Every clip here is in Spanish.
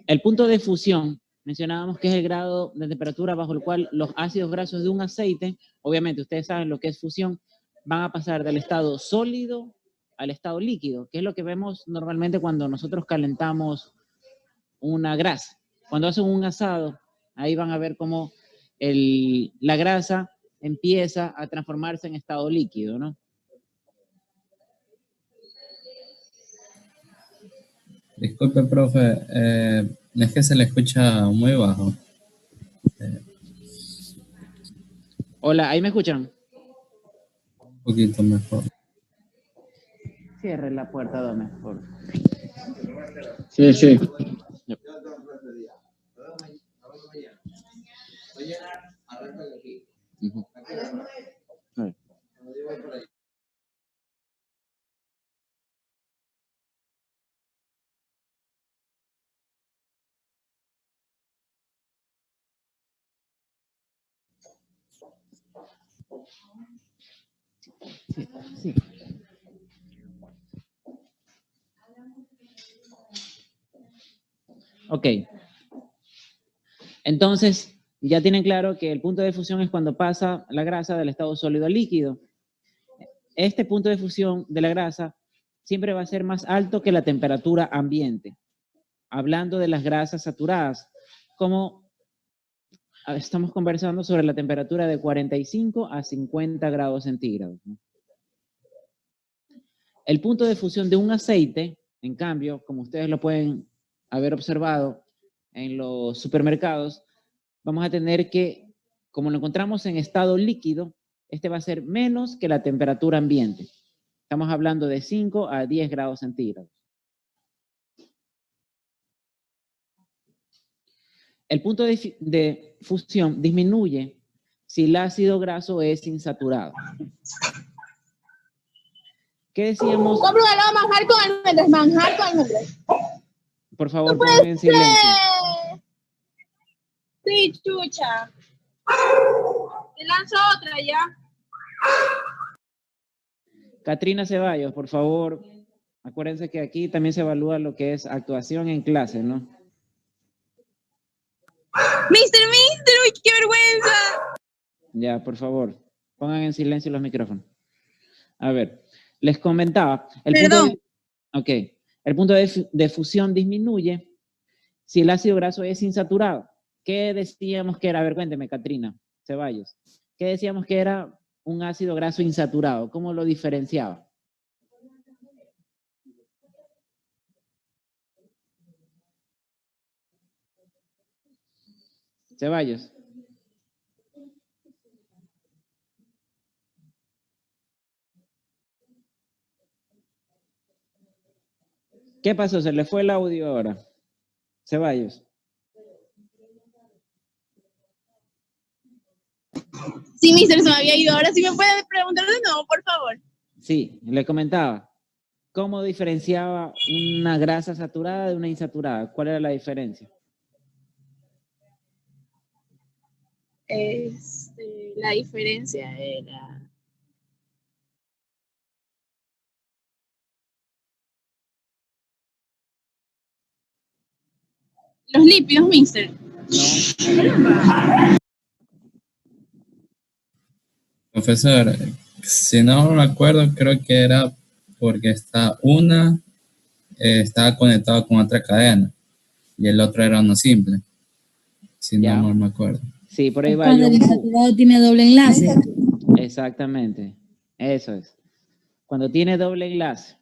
El punto de fusión, mencionábamos que es el grado de temperatura bajo el cual los ácidos grasos de un aceite, obviamente ustedes saben lo que es fusión, van a pasar del estado sólido al estado líquido, que es lo que vemos normalmente cuando nosotros calentamos una grasa. Cuando hacen un asado, ahí van a ver cómo la grasa empieza a transformarse en estado líquido, ¿no? Disculpe, profe, es que se le escucha muy bajo. Hola, ¿ahí me escuchan? Un poquito mejor. Cierre la puerta, dame, por favor. Sí, sí. Yep. Uh-huh. Right. Sí, sí. Ok. Entonces, ya tienen claro que el punto de fusión es cuando pasa la grasa del estado sólido al líquido. Este punto de fusión de la grasa siempre va a ser más alto que la temperatura ambiente. Hablando de las grasas saturadas, como estamos conversando sobre la temperatura de 45 a 50 grados centígrados. El punto de fusión de un aceite, en cambio, como ustedes lo pueden haber observado en los supermercados, vamos a tener que, como lo encontramos en estado líquido, este va a ser menos que la temperatura ambiente. Estamos hablando de 5 a 10 grados centígrados. El punto de fusión disminuye si el ácido graso es insaturado. ¿Qué decíamos? Compro manjar con almendras, manjar con almendras. Por favor, no pongan en silencio. Sí, chucha. Te lanzo otra ya. Catrina Ceballos, por favor, acuérdense que aquí también se evalúa lo que es actuación en clase, ¿no? Mister, uy, qué vergüenza. Ya, por favor, pongan en silencio los micrófonos. A ver, les comentaba. El punto de fusión disminuye si el ácido graso es insaturado. ¿Qué decíamos que era? A ver, cuénteme, Catrina Ceballos. ¿Qué decíamos que era un ácido graso insaturado? ¿Cómo lo diferenciaba? Ceballos. ¿Qué pasó? ¿Se le fue el audio ahora? Ceballos. Sí, mister, se me había ido. Ahora sí me puede preguntar de nuevo, por favor. Sí, le comentaba. ¿Cómo diferenciaba una grasa saturada de una insaturada? ¿Cuál era la diferencia? La diferencia era... Los lípidos, mister. No. Profesor, si no me acuerdo, creo que era porque estaba conectado con otra cadena y el otro era uno simple. Si Ya. no me acuerdo. Sí, por ahí va. Cuando el insaturado tiene doble enlace. Exactamente. Eso es. Cuando tiene doble enlace.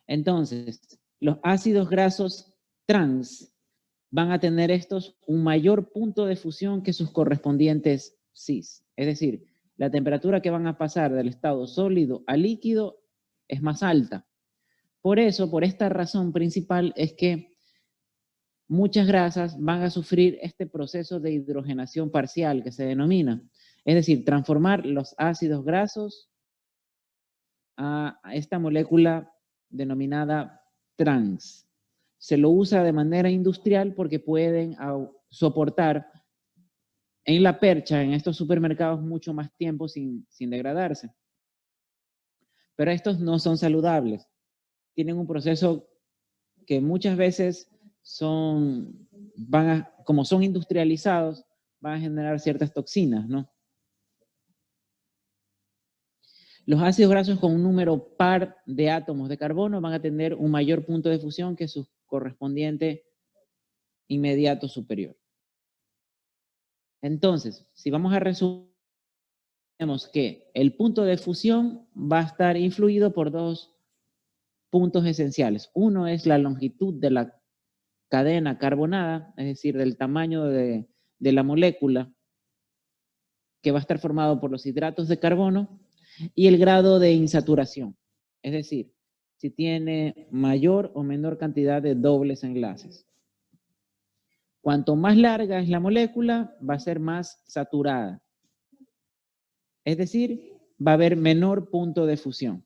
Entonces, los ácidos grasos trans van a tener estos un mayor punto de fusión que sus correspondientes cis. Es decir, la temperatura que van a pasar del estado sólido a líquido es más alta. Por eso, por esta razón principal, es que muchas grasas van a sufrir este proceso de hidrogenación parcial que se denomina. Es decir, transformar los ácidos grasos a esta molécula denominada trans. Se lo usa de manera industrial porque pueden soportar en la percha, en estos supermercados, mucho más tiempo sin degradarse. Pero estos no son saludables. tienen un proceso que muchas veces como son industrializados, van a generar ciertas toxinas, ¿no? Los ácidos grasos con un número par de átomos de carbono van a tener un mayor punto de fusión que su correspondiente inmediato superior. Entonces, si vamos a resumir, tenemos que el punto de fusión va a estar influido por dos puntos esenciales. Uno es la longitud de la cadena carbonada, es decir, del tamaño de la molécula, que va a estar formado por los hidratos de carbono, y el grado de insaturación, es decir, si tiene mayor o menor cantidad de dobles enlaces. Cuanto más larga es la molécula, va a ser más saturada. Es decir, va a haber menor punto de fusión.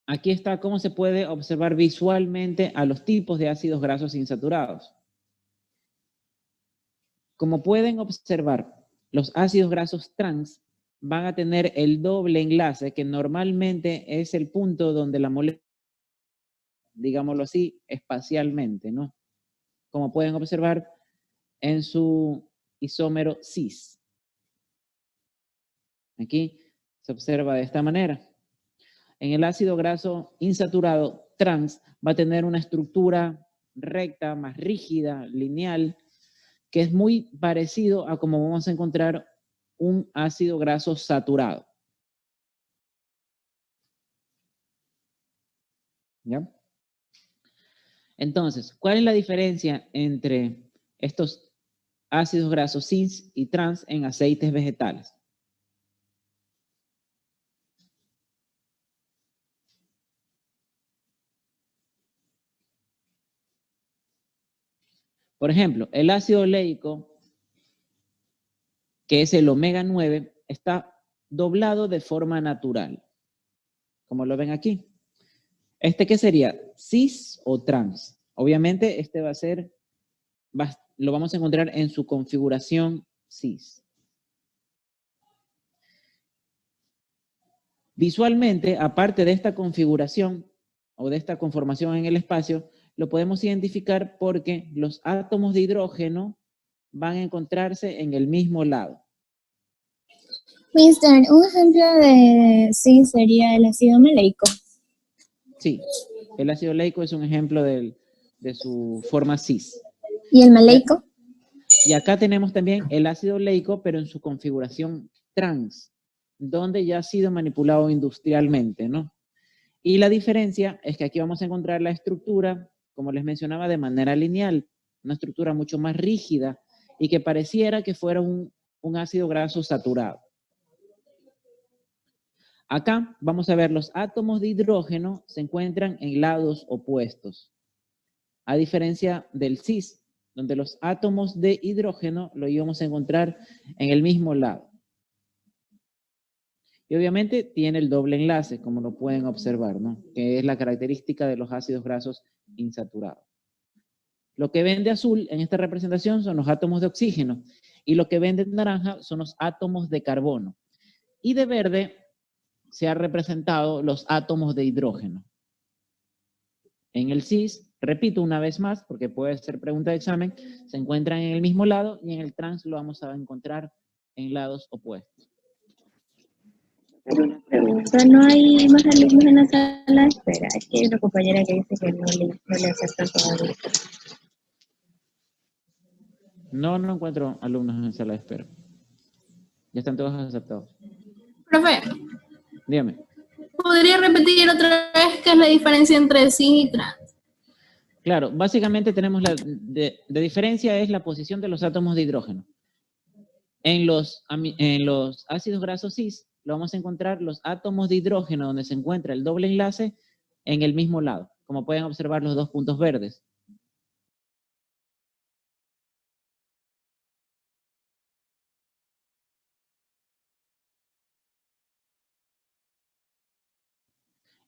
Aquí está cómo se puede observar visualmente a los tipos de ácidos grasos insaturados. Como pueden observar, los ácidos grasos trans van a tener el doble enlace, que normalmente es el punto donde la molécula, digámoslo así, espacialmente, ¿no? Como pueden observar en su isómero cis. Aquí se observa de esta manera. En el ácido graso insaturado trans va a tener una estructura recta, más rígida, lineal, que es muy parecido a como vamos a encontrar un ácido graso saturado. ¿Ya? Entonces, ¿cuál es la diferencia entre estos ácidos grasos cis y trans en aceites vegetales? Por ejemplo, el ácido oleico, que es el omega 9, está doblado de forma natural, como lo ven aquí. ¿Este qué sería? ¿Cis o trans? Obviamente este va a ser, lo vamos a encontrar en su configuración cis. Visualmente, aparte de esta configuración o de esta conformación en el espacio, lo podemos identificar porque los átomos de hidrógeno van a encontrarse en el mismo lado. Mister, un ejemplo de cis sería el ácido maleico. Sí, el ácido oleico es un ejemplo de su forma cis. ¿Y el maleico? Y acá tenemos también el ácido oleico, pero en su configuración trans, donde ya ha sido manipulado industrialmente, ¿no? Y la diferencia es que aquí vamos a encontrar la estructura, como les mencionaba, de manera lineal, una estructura mucho más rígida y que pareciera que fuera un ácido graso saturado. Acá vamos a ver los átomos de hidrógeno se encuentran en lados opuestos, a diferencia del cis, donde los átomos de hidrógeno lo íbamos a encontrar en el mismo lado. Y obviamente tiene el doble enlace, como lo pueden observar, ¿no? Que es la característica de los ácidos grasos insaturados. Lo que ven de azul en esta representación son los átomos de oxígeno y lo que ven de naranja son los átomos de carbono. Y de verde se han representado los átomos de hidrógeno. En el cis, repito una vez más, porque puede ser pregunta de examen, se encuentran en el mismo lado y en el trans lo vamos a encontrar en lados opuestos. Una pregunta, ¿no hay más alumnos en la sala de espera? Es que hay una compañera que dice que no le aceptan todavía. No encuentro alumnos en sala de espera. Ya están todos aceptados. Profe, Dígame. ¿podría repetir otra vez qué es la diferencia entre cis y trans? Claro, básicamente tenemos de diferencia es la posición de los átomos de hidrógeno. En los ácidos grasos cis lo vamos a encontrar los átomos de hidrógeno donde se encuentra el doble enlace en el mismo lado, como pueden observar los dos puntos verdes.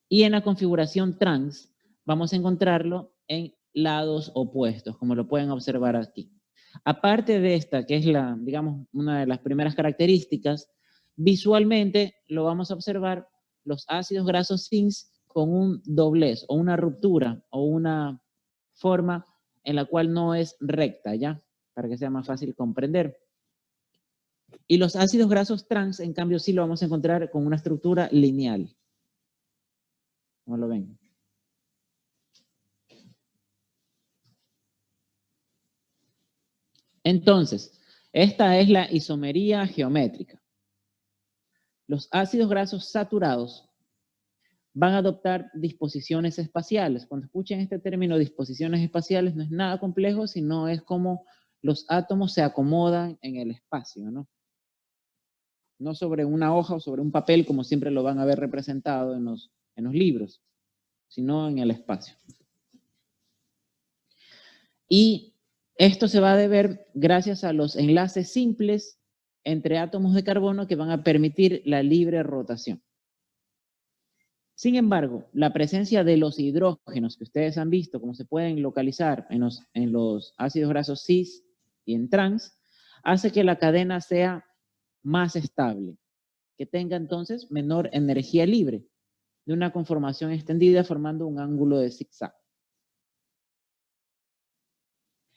Y en la configuración trans vamos a encontrarlo en lados opuestos, como lo pueden observar aquí. Aparte de esta, que es la, digamos, una de las primeras características, visualmente lo vamos a observar los ácidos grasos cis con un doblez o una ruptura o una forma en la cual no es recta, ¿ya? Para que sea más fácil comprender. Y los ácidos grasos trans, en cambio, sí lo vamos a encontrar con una estructura lineal. ¿Cómo lo ven? Entonces, esta es la isomería geométrica. Los ácidos grasos saturados van a adoptar disposiciones espaciales. Cuando escuchen este término disposiciones espaciales, no es nada complejo, sino es como los átomos se acomodan en el espacio, ¿no? No sobre una hoja o sobre un papel, como siempre lo van a ver representado en los libros, sino en el espacio. Y esto se va a deber gracias a los enlaces simples entre átomos de carbono que van a permitir la libre rotación. Sin embargo, la presencia de los hidrógenos que ustedes han visto, como se pueden localizar en los ácidos grasos cis y en trans, hace que la cadena sea más estable, que tenga entonces menor energía libre, de una conformación extendida formando un ángulo de zigzag.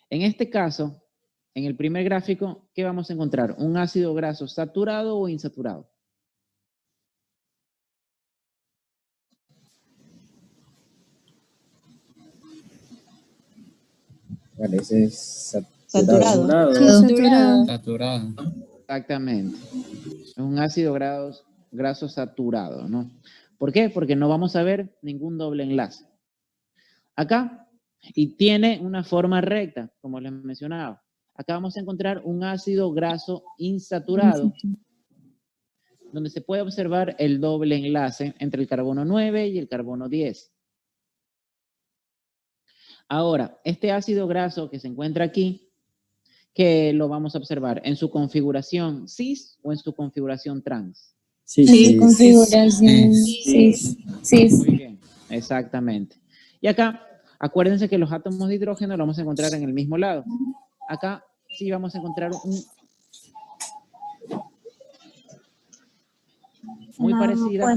En este caso, en el primer gráfico, ¿qué vamos a encontrar? ¿Un ácido graso saturado o insaturado? Parece Saturado. saturado. Exactamente. Es un ácido graso saturado, ¿no? ¿Por qué? Porque no vamos a ver ningún doble enlace. Acá, y tiene una forma recta, como les mencionaba. Acá vamos a encontrar un ácido graso insaturado, donde se puede observar el doble enlace entre el carbono 9 y el carbono 10. Ahora, este ácido graso que se encuentra aquí, que lo vamos a observar en su configuración cis o en su configuración trans. Sí, configuración. Sí. Muy bien, exactamente. Y acá, acuérdense que los átomos de hidrógeno los vamos a encontrar en el mismo lado. Acá sí vamos a encontrar un muy parecida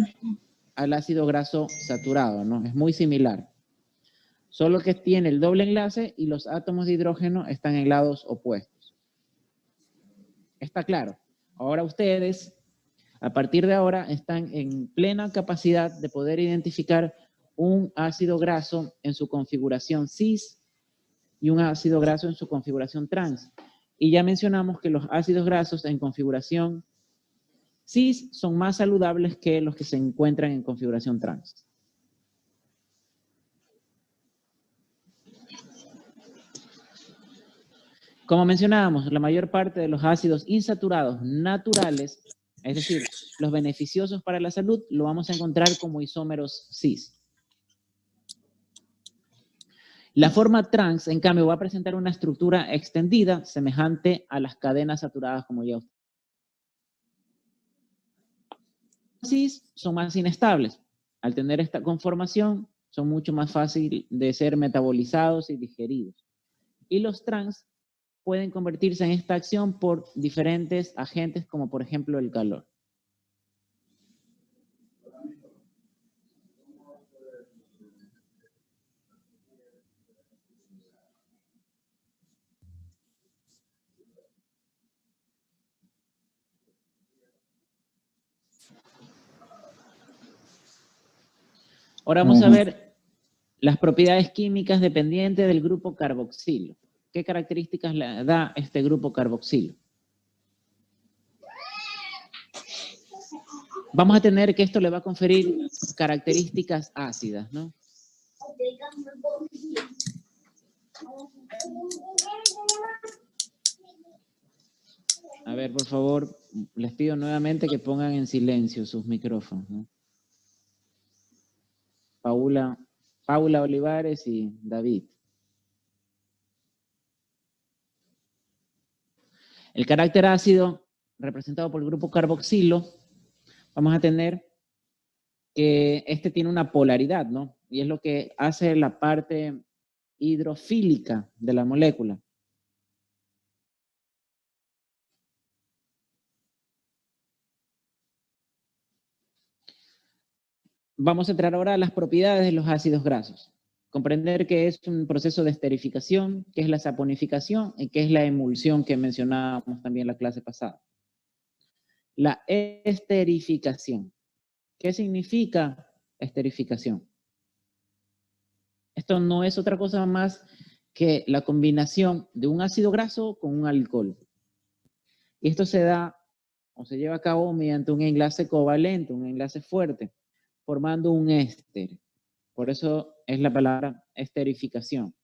al ácido graso saturado, ¿no? Es muy similar. Solo que tiene el doble enlace y los átomos de hidrógeno están en lados opuestos. ¿Está claro? Ahora ustedes, a partir de ahora, están en plena capacidad de poder identificar un ácido graso en su configuración cis y un ácido graso en su configuración trans. Y ya mencionamos que los ácidos grasos en configuración cis son más saludables que los que se encuentran en configuración trans. Como mencionábamos, la mayor parte de los ácidos insaturados naturales, es decir, los beneficiosos para la salud, lo vamos a encontrar como isómeros cis. La forma trans, en cambio, va a presentar una estructura extendida semejante a las cadenas saturadas como ya. Cis son más inestables. Al tener esta conformación, son mucho más fáciles de ser metabolizados y digeridos. Y los trans pueden convertirse en esta acción por diferentes agentes, como por ejemplo el calor. Ahora vamos a ver las propiedades químicas dependientes del grupo carboxilo. ¿Qué características le da este grupo carboxilo? Vamos a tener que esto le va a conferir características ácidas, ¿no? A ver, por favor, les pido nuevamente que pongan en silencio sus micrófonos, ¿no? Paula Olivares y David. El carácter ácido representado por el grupo carboxilo, vamos a tener que este tiene una polaridad, ¿no? Y es lo que hace la parte hidrofílica de la molécula. Vamos a entrar ahora a las propiedades de los ácidos grasos. Comprender que es un proceso de esterificación, qué es la saponificación y qué es la emulsión que mencionábamos también en la clase pasada. La esterificación. ¿Qué significa esterificación? Esto no es otra cosa más que la combinación de un ácido graso con un alcohol. Y esto se da o se lleva a cabo mediante un enlace covalente, un enlace fuerte, formando un éster. Por eso es la palabra esterificación.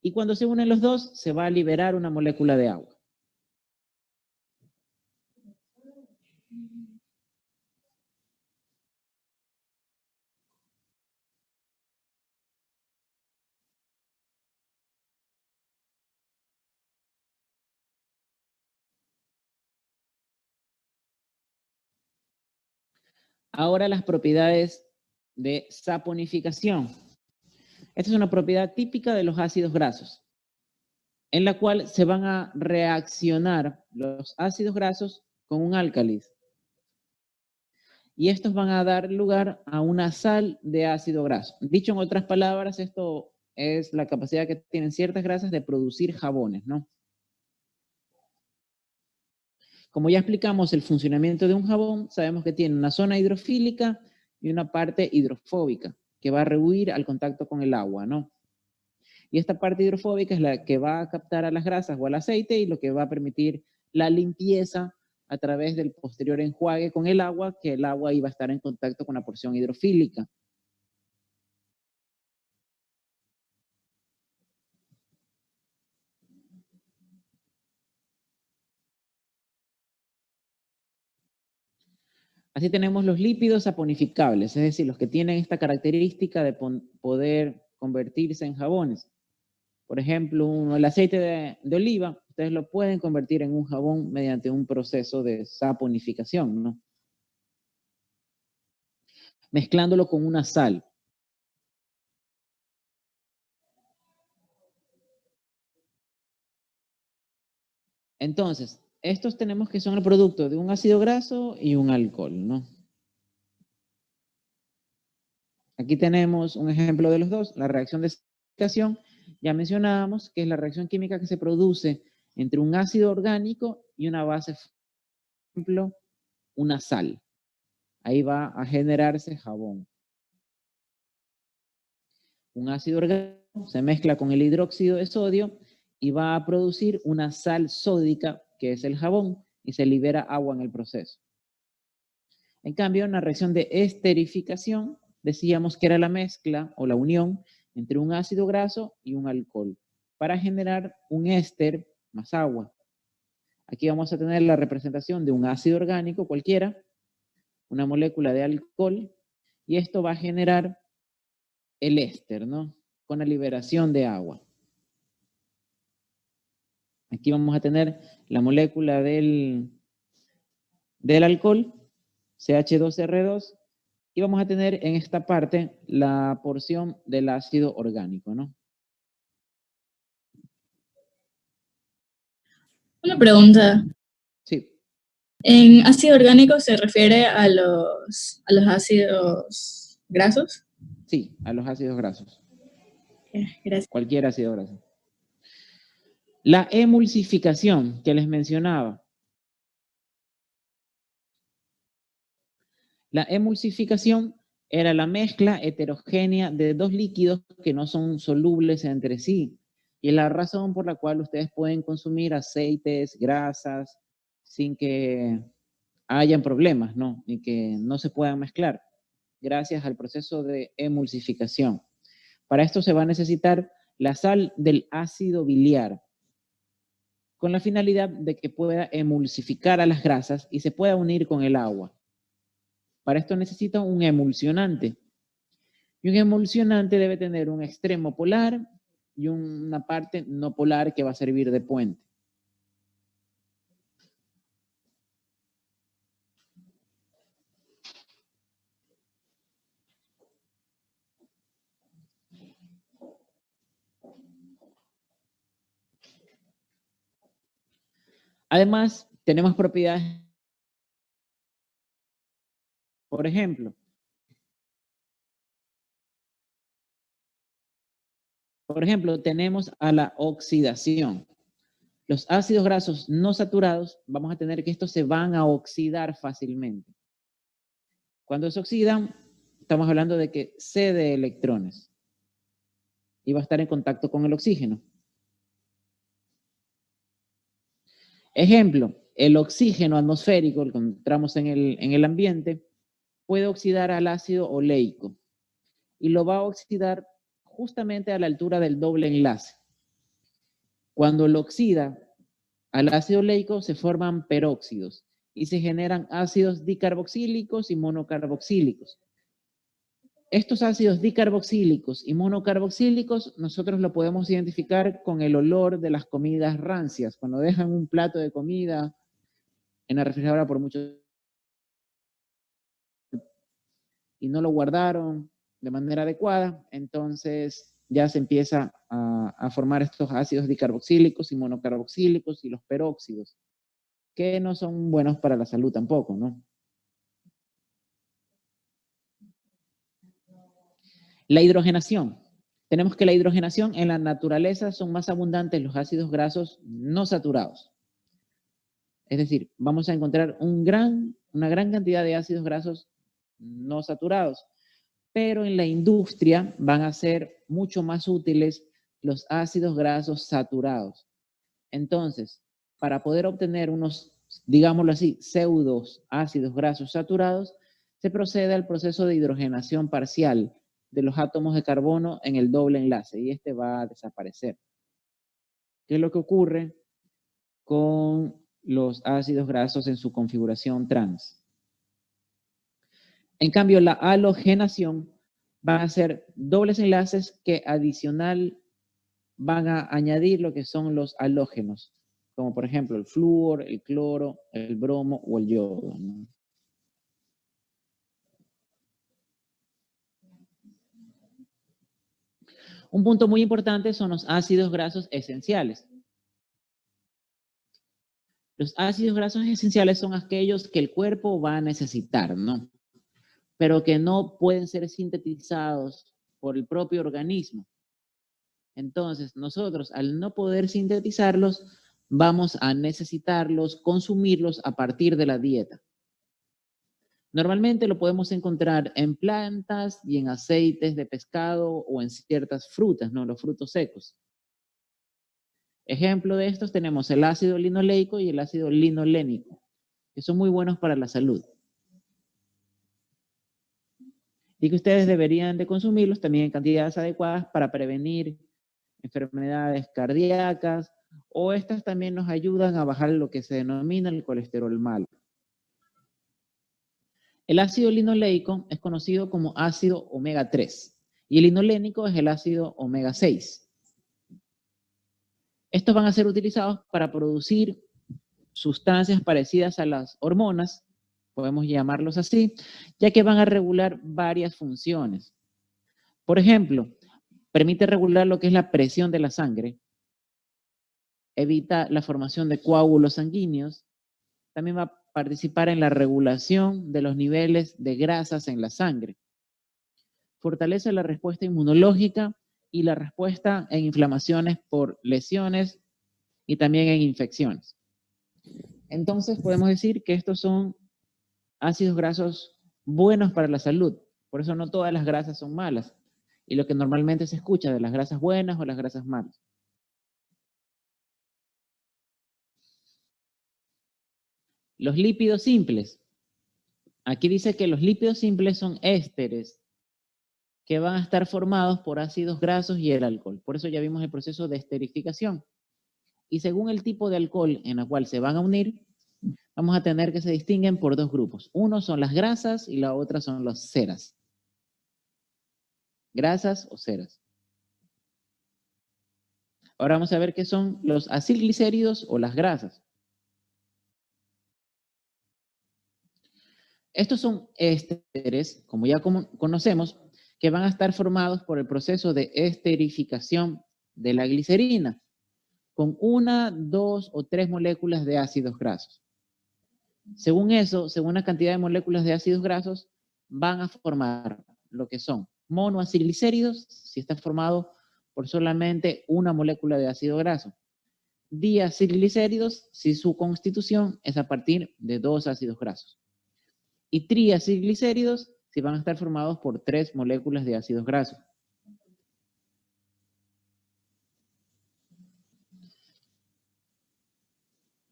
Y cuando se unen los dos, se va a liberar una molécula de agua. Ahora las propiedades de saponificación. Esta es una propiedad típica de los ácidos grasos, en la cual se van a reaccionar los ácidos grasos con un álcalis. Y estos van a dar lugar a una sal de ácido graso. Dicho en otras palabras, esto es la capacidad que tienen ciertas grasas de producir jabones, ¿no? Como ya explicamos el funcionamiento de un jabón, sabemos que tiene una zona hidrofílica y una parte hidrofóbica, que va a rehuir al contacto con el agua, ¿no? Y esta parte hidrofóbica es la que va a captar a las grasas o al aceite y lo que va a permitir la limpieza a través del posterior enjuague con el agua, que el agua iba a estar en contacto con la porción hidrofílica. Así tenemos los lípidos saponificables, es decir, los que tienen esta característica de poder convertirse en jabones. Por ejemplo, el aceite de oliva, ustedes lo pueden convertir en un jabón mediante un proceso de saponificación, ¿no? Mezclándolo con una sal. Entonces, estos tenemos que son el producto de un ácido graso y un alcohol, ¿no? Aquí tenemos un ejemplo de los dos, la reacción de saponificación. Ya mencionábamos que es la reacción química que se produce entre un ácido orgánico y una base, por ejemplo, una sal. Ahí va a generarse jabón. Un ácido orgánico se mezcla con el hidróxido de sodio y va a producir una sal sódica, que es el jabón, y se libera agua en el proceso. En cambio, en la reacción de esterificación, decíamos que era la mezcla o la unión entre un ácido graso y un alcohol para generar un éster más agua. Aquí vamos a tener la representación de un ácido orgánico cualquiera, una molécula de alcohol, y esto va a generar el éster, ¿no? Con la liberación de agua. Aquí vamos a tener la molécula del alcohol, CH2R2, y vamos a tener en esta parte la porción del ácido orgánico, ¿no? Una pregunta. Sí. ¿En ácido orgánico se refiere a los ácidos grasos? Sí, a los ácidos grasos. Gracias. Cualquier ácido graso. La emulsificación que les mencionaba. La emulsificación era la mezcla heterogénea de dos líquidos que no son solubles entre sí. Y es la razón por la cual ustedes pueden consumir aceites, grasas, sin que hayan problemas, ¿no? Y que no se puedan mezclar, gracias al proceso de emulsificación. Para esto se va a necesitar la sal del ácido biliar, con la finalidad de que pueda emulsificar a las grasas y se pueda unir con el agua. Para esto necesita un emulsionante. Y un emulsionante debe tener un extremo polar y una parte no polar que va a servir de puente. Además, tenemos propiedades. Por ejemplo, Por ejemplo, tenemos a la oxidación. Los ácidos grasos no saturados, vamos a tener que estos se van a oxidar fácilmente. Cuando se oxidan, estamos hablando de que cede electrones y va a estar en contacto con el oxígeno. Ejemplo, el oxígeno atmosférico, lo que encontramos en el ambiente, puede oxidar al ácido oleico y lo va a oxidar justamente a la altura del doble enlace. Cuando lo oxida al ácido oleico se forman peróxidos y se generan ácidos dicarboxílicos y monocarboxílicos. Estos ácidos dicarboxílicos y monocarboxílicos nosotros lo podemos identificar con el olor de las comidas rancias. Cuando dejan un plato de comida en la refrigeradora por mucho tiempo y no lo guardaron de manera adecuada, entonces ya se empieza a formar estos ácidos dicarboxílicos y monocarboxílicos y los peróxidos, que no son buenos para la salud tampoco, ¿no? La hidrogenación. Tenemos que la hidrogenación en la naturaleza son más abundantes los ácidos grasos no saturados. Es decir, vamos a encontrar una gran cantidad de ácidos grasos no saturados, pero en la industria van a ser mucho más útiles los ácidos grasos saturados. Entonces, para poder obtener unos, digámoslo así, pseudos ácidos grasos saturados, se procede al proceso de hidrogenación parcial de los átomos de carbono en el doble enlace y este va a desaparecer. ¿Qué es lo que ocurre con los ácidos grasos en su configuración trans? En cambio, la halogenación van a ser dobles enlaces que adicional van a añadir lo que son los halógenos, como por ejemplo el flúor, el cloro, el bromo o el yodo, ¿no? Un punto muy importante son los ácidos grasos esenciales. Los ácidos grasos esenciales son aquellos que el cuerpo va a necesitar, ¿no? Pero que no pueden ser sintetizados por el propio organismo. Entonces, nosotros, al no poder sintetizarlos, vamos a necesitarlos, consumirlos a partir de la dieta. Normalmente lo podemos encontrar en plantas y en aceites de pescado o en ciertas frutas, ¿no? Los frutos secos. Ejemplo de estos tenemos el ácido linoleico y el ácido linolénico, que son muy buenos para la salud. Y que ustedes deberían de consumirlos también en cantidades adecuadas para prevenir enfermedades cardíacas, o estas también nos ayudan a bajar lo que se denomina el colesterol malo. El ácido linoleico es conocido como ácido omega 3 y el linolénico es el ácido omega 6. Estos van a ser utilizados para producir sustancias parecidas a las hormonas, podemos llamarlos así, ya que van a regular varias funciones. Por ejemplo, permite regular lo que es la presión de la sangre, evita la formación de coágulos sanguíneos, también va a participar en la regulación de los niveles de grasas en la sangre, fortalece la respuesta inmunológica y la respuesta en inflamaciones por lesiones y también en infecciones. Entonces podemos decir que estos son ácidos grasos buenos para la salud, por eso no todas las grasas son malas. Y lo que normalmente se escucha de las grasas buenas o las grasas malas. Los lípidos simples. Aquí dice que los lípidos simples son ésteres que van a estar formados por ácidos grasos y el alcohol. Por eso ya vimos el proceso de esterificación. Y según el tipo de alcohol en el cual se van a unir, vamos a tener que se distinguen por dos grupos. Uno son las grasas y la otra son las ceras. Grasas o ceras. Ahora vamos a ver qué son los acilglicéridos o las grasas. Estos son ésteres, como ya conocemos, que van a estar formados por el proceso de esterificación de la glicerina, con 1, 2 o 3 moléculas de ácidos grasos. Según eso, según la cantidad de moléculas de ácidos grasos, van a formar lo que son monoacilglicéridos, si está formado por solamente una molécula de ácido graso. Diacilglicéridos si su constitución es a partir de 2 ácidos grasos. Y triacilglicéridos si van a estar formados por 3 moléculas de ácidos grasos.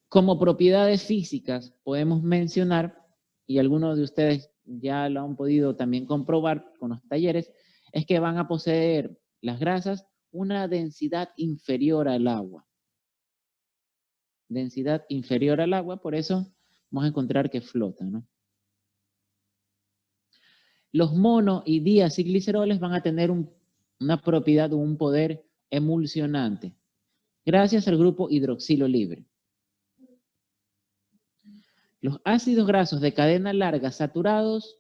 Como propiedades físicas podemos mencionar, y algunos de ustedes ya lo han podido también comprobar con los talleres, es que van a poseer las grasas una densidad inferior al agua. Densidad inferior al agua, por eso vamos a encontrar que flotan, ¿no? Los mono y diacilgliceroles van a tener una propiedad o un poder emulsionante, gracias al grupo hidroxilo libre. Los ácidos grasos de cadena larga saturados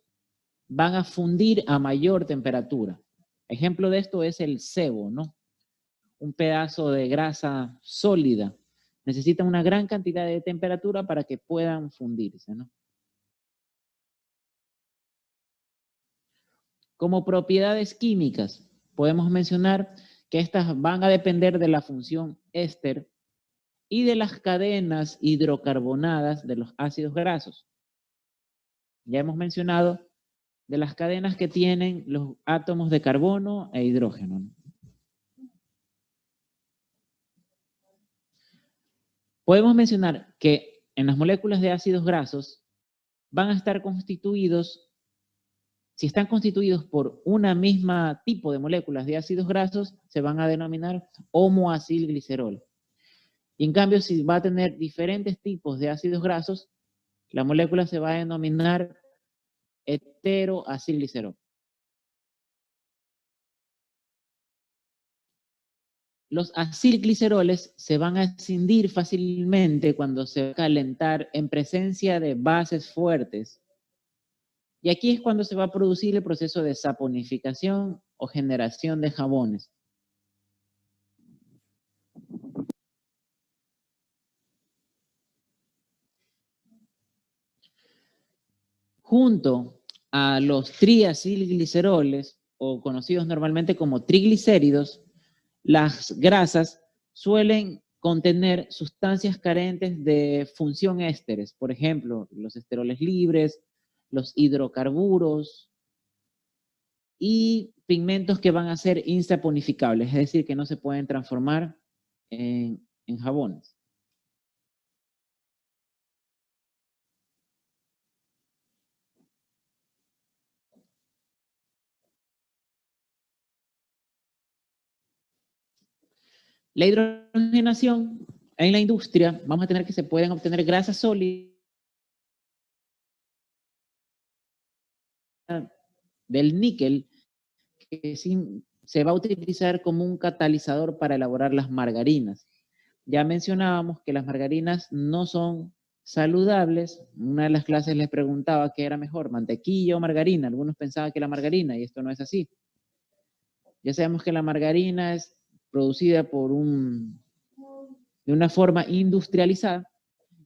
van a fundir a mayor temperatura. Ejemplo de esto es el sebo, ¿no? Un pedazo de grasa sólida. Necesita una gran cantidad de temperatura para que puedan fundirse, ¿no? Como propiedades químicas, podemos mencionar que estas van a depender de la función éster y de las cadenas hidrocarbonadas de los ácidos grasos. Ya hemos mencionado de las cadenas que tienen los átomos de carbono e hidrógeno. Podemos mencionar que en las moléculas de ácidos grasos van a estar constituidos, si están constituidos por una misma tipo de moléculas de ácidos grasos, se van a denominar homoacilglicerol. Y en cambio, si va a tener diferentes tipos de ácidos grasos, la molécula se va a denominar heteroacilglicerol. Los acilgliceroles se van a escindir fácilmente cuando se va a calentar en presencia de bases fuertes. Y aquí es cuando se va a producir el proceso de saponificación o generación de jabones. Junto a los triacilgliceroles, o conocidos normalmente como triglicéridos, las grasas suelen contener sustancias carentes de función ésteres, por ejemplo, los esteroles libres, los hidrocarburos y pigmentos que van a ser insaponificables, es decir, que no se pueden transformar en jabones. La hidrogenación en la industria, vamos a tener que se pueden obtener grasas sólidas del níquel, que se va a utilizar como un catalizador para elaborar las margarinas. Ya mencionábamos que las margarinas no son saludables. Una de las clases les preguntaba qué era mejor, mantequilla o margarina. Algunos pensaban que la margarina, y esto no es así. Ya sabemos que la margarina es producida de una forma industrializada,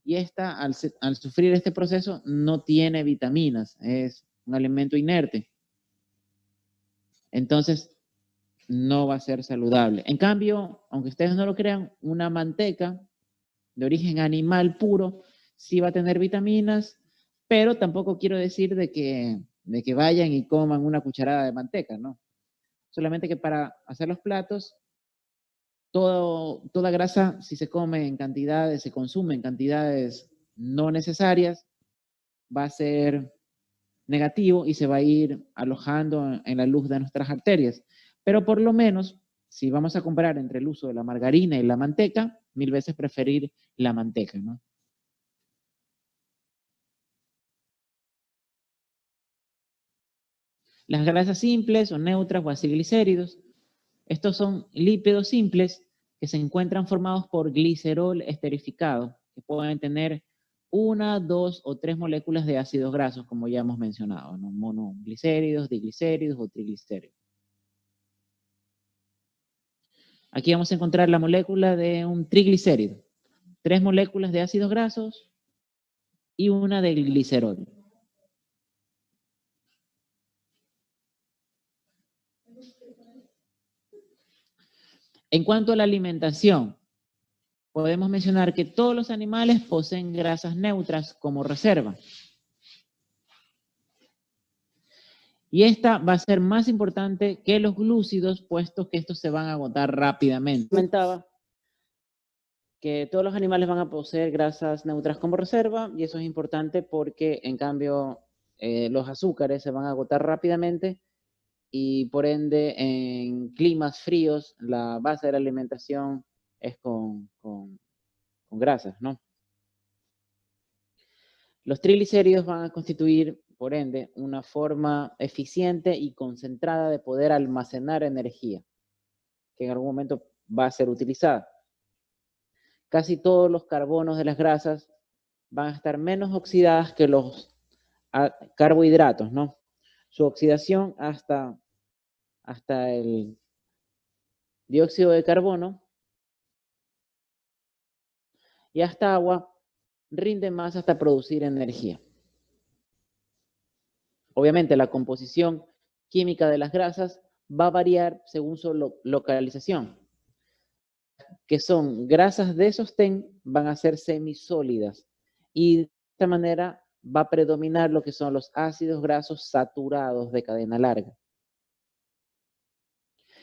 y esta, al sufrir este proceso, no tiene vitaminas, es un alimento inerte. Entonces, no va a ser saludable. En cambio, aunque ustedes no lo crean, una manteca de origen animal puro sí va a tener vitaminas, pero tampoco quiero decir de que vayan y coman una cucharada de manteca, ¿no? Solamente que para hacer los platos, toda grasa, si se come en cantidades, se consume en cantidades no necesarias, va a ser negativo y se va a ir alojando en la luz de nuestras arterias. Pero por lo menos, si vamos a comparar entre el uso de la margarina y la manteca, 1000 veces preferir la manteca, ¿no? Las grasas simples o neutras o acilglicéridos, estos son lípidos simples que se encuentran formados por glicerol esterificado, que pueden tener 1, 2 o 3 moléculas de ácidos grasos, como ya hemos mencionado, ¿no? Monoglicéridos, diglicéridos o triglicéridos. Aquí vamos a encontrar la molécula de un triglicérido. 3 moléculas de ácidos grasos y una de glicerol. En cuanto a la alimentación, podemos mencionar que todos los animales poseen grasas neutras como reserva. Y esta va a ser más importante que los glúcidos, puesto que estos se van a agotar rápidamente. Comentaba que todos los animales van a poseer grasas neutras como reserva, y eso es importante porque, en cambio, los azúcares se van a agotar rápidamente y, por ende, en climas fríos, la base de la alimentación es con grasas, ¿no? Los triglicéridos van a constituir, por ende, una forma eficiente y concentrada de poder almacenar energía, que en algún momento va a ser utilizada. Casi todos los carbonos de las grasas van a estar menos oxidadas que los carbohidratos, ¿no? Su oxidación hasta el dióxido de carbono y hasta agua rinde más hasta producir energía. Obviamente, la composición química de las grasas va a variar según su localización, que son grasas de sostén, van a ser semisólidas, y de esta manera va a predominar lo que son los ácidos grasos saturados de cadena larga.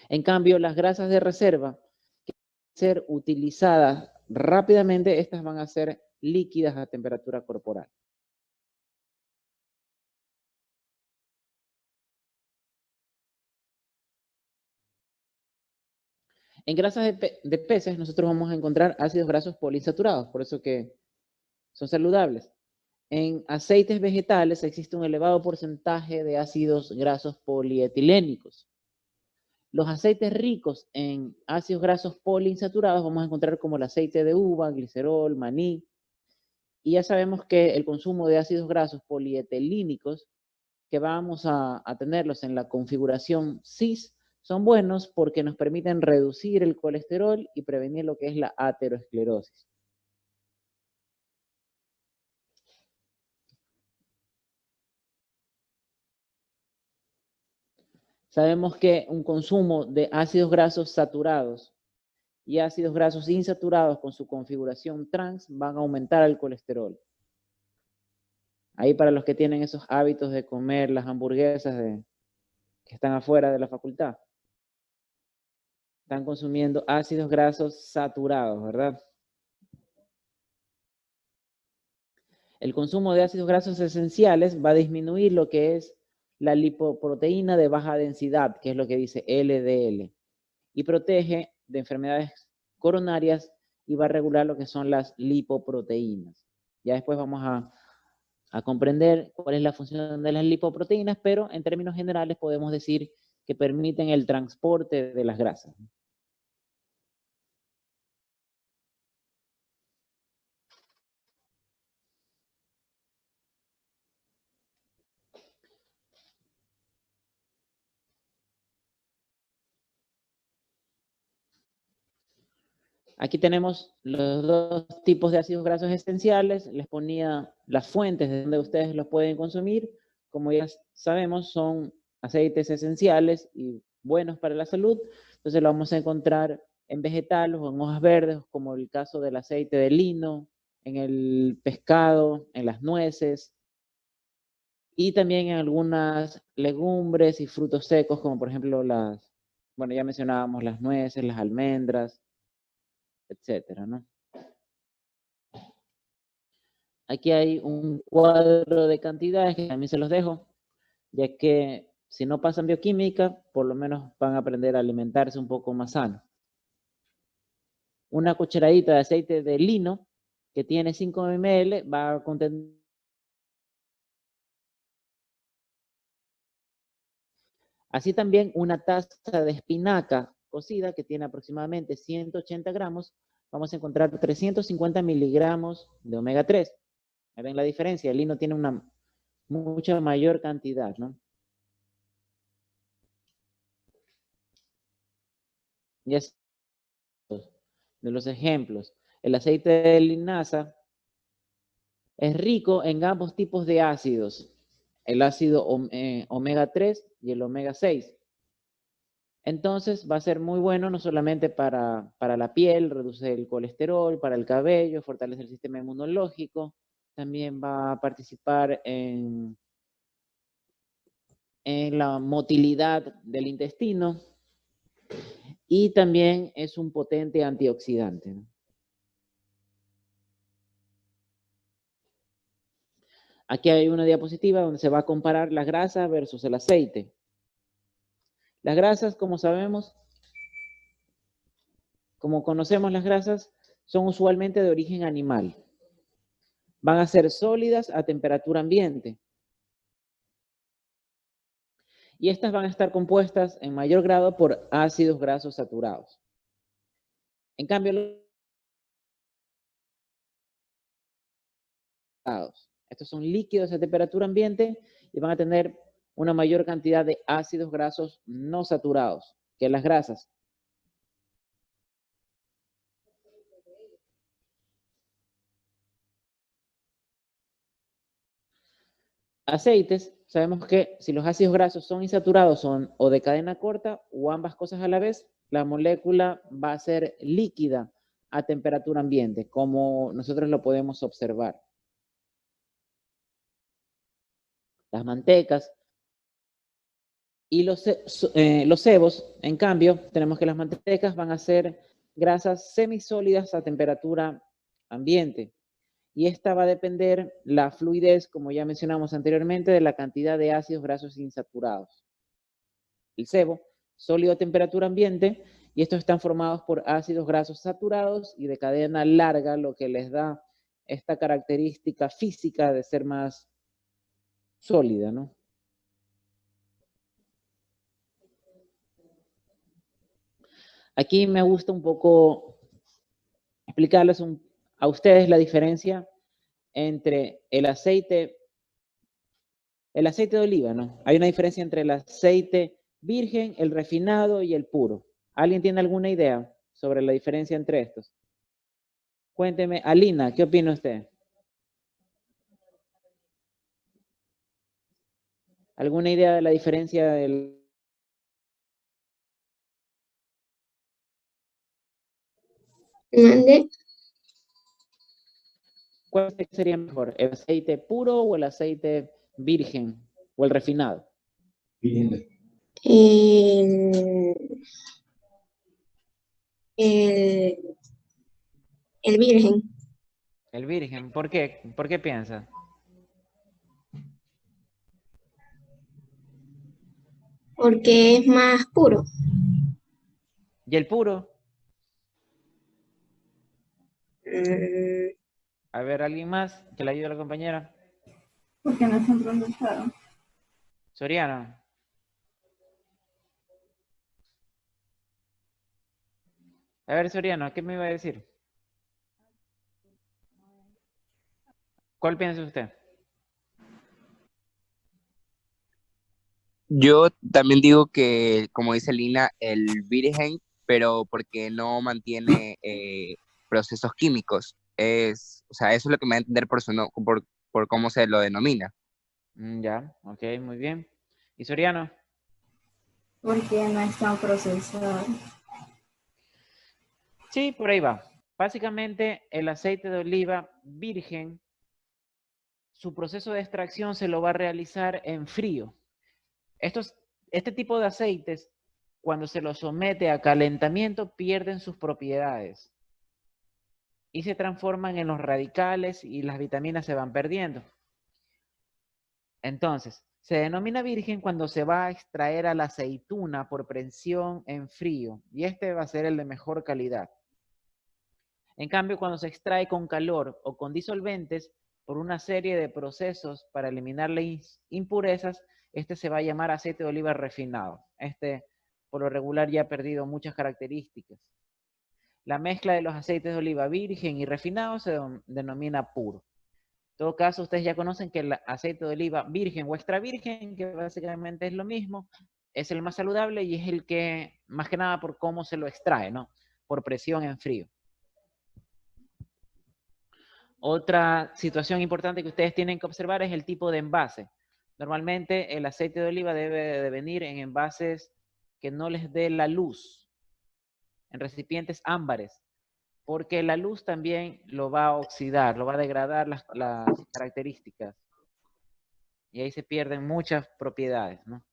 En cambio, las grasas de reserva, que van a ser utilizadas rápidamente, estas van a ser líquidas a temperatura corporal. En grasas de peces nosotros vamos a encontrar ácidos grasos poliinsaturados, por eso que son saludables. En aceites vegetales existe un elevado porcentaje de ácidos grasos polietilénicos. Los aceites ricos en ácidos grasos poliinsaturados vamos a encontrar como el aceite de uva, glicerol, maní. Y ya sabemos que el consumo de ácidos grasos polietilínicos, que vamos a tenerlos en la configuración cis, son buenos porque nos permiten reducir el colesterol y prevenir lo que es la aterosclerosis. Sabemos que un consumo de ácidos grasos saturados y ácidos grasos insaturados con su configuración trans van a aumentar el colesterol. Ahí, para los que tienen esos hábitos de comer las hamburguesas que están afuera de la facultad, están consumiendo ácidos grasos saturados, ¿verdad? El consumo de ácidos grasos esenciales va a disminuir lo que es la lipoproteína de baja densidad, que es lo que dice LDL, y protege de enfermedades coronarias y va a regular lo que son las lipoproteínas. Ya después vamos a comprender cuál es la función de las lipoproteínas, pero en términos generales podemos decir que permiten el transporte de las grasas. Aquí tenemos los dos tipos de ácidos grasos esenciales. Les ponía las fuentes de donde ustedes los pueden consumir. Como ya sabemos, son aceites esenciales y buenos para la salud. Entonces lo vamos a encontrar en vegetales o en hojas verdes, como el caso del aceite de lino, en el pescado, en las nueces, y también en algunas legumbres y frutos secos, como por ejemplo bueno, ya mencionábamos las nueces, las almendras, etcétera, ¿no? Aquí hay un cuadro de cantidades que también se los dejo, ya que si no pasan bioquímica, por lo menos van a aprender a alimentarse un poco más sano. Una cucharadita de aceite de lino que tiene 5 ml va a contener. Así también una taza de espinaca cocida que tiene aproximadamente 180 gramos, vamos a encontrar 350 miligramos de omega 3. Ahí ven la diferencia, el lino tiene una mucha mayor cantidad, ¿no? Y es de los ejemplos. El aceite de linaza es rico en ambos tipos de ácidos, el ácido omega 3 y el omega 6. Entonces va a ser muy bueno no solamente para la piel, reduce el colesterol, para el cabello, fortalece el sistema inmunológico, también va a participar en la motilidad del intestino y también es un potente antioxidante, ¿no? Aquí hay una diapositiva donde se va a comparar las grasas versus el aceite. Las grasas, como sabemos, como conocemos las grasas, son usualmente de origen animal. Van a ser sólidas a temperatura ambiente. Y estas van a estar compuestas en mayor grado por ácidos grasos saturados. En cambio, estos son líquidos a temperatura ambiente y van a tener una mayor cantidad de ácidos grasos no saturados que las grasas. Aceites, sabemos que si los ácidos grasos son insaturados, son o de cadena corta o ambas cosas a la vez, la molécula va a ser líquida a temperatura ambiente, como nosotros lo podemos observar. Las mantecas y los cebos, en cambio, tenemos que las mantecas van a ser grasas semisólidas a temperatura ambiente. Y esta va a depender la fluidez, como ya mencionamos anteriormente, de la cantidad de ácidos grasos insaturados. El sebo, sólido a temperatura ambiente, y estos están formados por ácidos grasos saturados y de cadena larga, lo que les da esta característica física de ser más sólida, ¿no? Aquí me gusta un poco explicarles a ustedes la diferencia entre el aceite de oliva, ¿no? Hay una diferencia entre el aceite virgen, el refinado y el puro. ¿Alguien tiene alguna idea sobre la diferencia entre estos? Cuénteme, Alina, ¿qué opina usted? ¿Alguna idea de la diferencia del... ¿Mande? ¿Cuál sería mejor? ¿El aceite puro o el aceite virgen o el refinado? El, el virgen, El virgen, ¿por qué? ¿Por qué piensa? porque es más puro. ¿Y el puro? Mm, A ver, ¿alguien más que le ayude a la compañera? Porque no están procesados. Soriano. A ver, Soriano, ¿qué me iba a decir? ¿Cuál piensa usted? Yo también digo que, como dice Lina, el virgen, pero porque no mantiene procesos químicos. O sea, eso es lo que me va a entender por cómo se lo denomina. Ya, ok, muy bien. ¿Y Soriano? Porque no están procesados. Sí, por ahí va. Básicamente, el aceite de oliva virgen, su proceso de extracción se lo va a realizar en frío. Este tipo de aceites, cuando se los somete a calentamiento, pierden sus propiedades y se transforman en los radicales y las vitaminas se van perdiendo. Entonces, se denomina virgen cuando se va a extraer a la aceituna por presión en frío y este va a ser el de mejor calidad. En cambio, cuando se extrae con calor o con disolventes por una serie de procesos para eliminar las impurezas, este se va a llamar aceite de oliva refinado. Este, por lo regular, ya ha perdido muchas características. La mezcla de los aceites de oliva virgen y refinado se denomina puro. En todo caso, ustedes ya conocen que el aceite de oliva virgen o extra virgen, que básicamente es lo mismo, es el más saludable y es el que, más que nada por cómo se lo extrae, ¿no? Por presión en frío. Otra situación importante que ustedes tienen que observar es el tipo de envase. Normalmente el aceite de oliva debe de venir en envases que no les dé la luz en recipientes ámbares, porque la luz también lo va a oxidar, lo va a degradar las características. Y ahí se pierden muchas propiedades, ¿no?